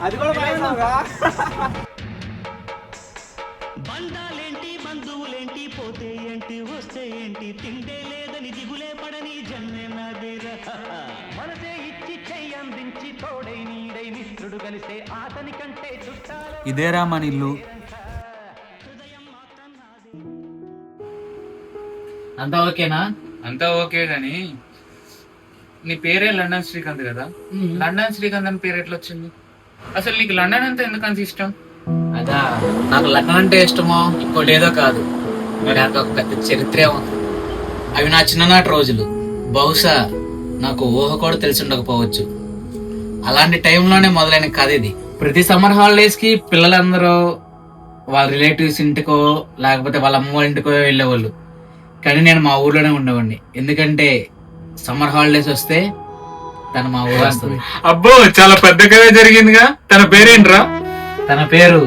అది కూడా బంధాలేంటి బంధువులేంటి పోతే ఏంటి వస్తే ఏంటి తిండే లేదని దిగులే పడని జన్మే నాదిరా మనసే ఇచ్చి చెయ్యందించి తోడై నీడై మిత్రుడు కలిసే అతని కంటే చుట్టాల ఇదేరా మన ఇల్లు. అంతా ఓకేనా? అంతా ఓకే గాని నీ పేరే లండన్ శ్రీకాంత్ కదా, లండన్ శ్రీకాంత్ అని పేరు ఎట్లా వచ్చింది? అసలు నీకు లండన్ అంటే ఎందుకంత ఇష్టం? అదా, నాకు లండన్ అంటే ఇష్టమో ఇంకోటి ఏదో కాదు, నాకు ఒక పెద్ద చరిత్రే ఉంది. అవి నా చిన్ననాటి రోజులు. బహుశా నాకు ఊహ కూడా తెలిసి ఉండకపోవచ్చు. అలాంటి టైంలోనే మొదలైన కథ ఇది. ప్రతి సమ్మర్ హాలిడేస్ కి పిల్లలందరూ వాళ్ళ రిలేటివ్స్ ఇంటికో లేకపోతే వాళ్ళ అమ్మ వాళ్ళ ఇంటికో వెళ్ళేవాళ్ళు. కానీ నేను మా ఊర్లోనే ఉండేవాడిని, ఎందుకంటే సమ్మర్ హాలిడేస్ వస్తే తను మా ఊరు వస్తుంది. అబ్బో, చాలా పెద్ద కథ జరిగిందిగా. తన పేరేంట్రా? తన పేరు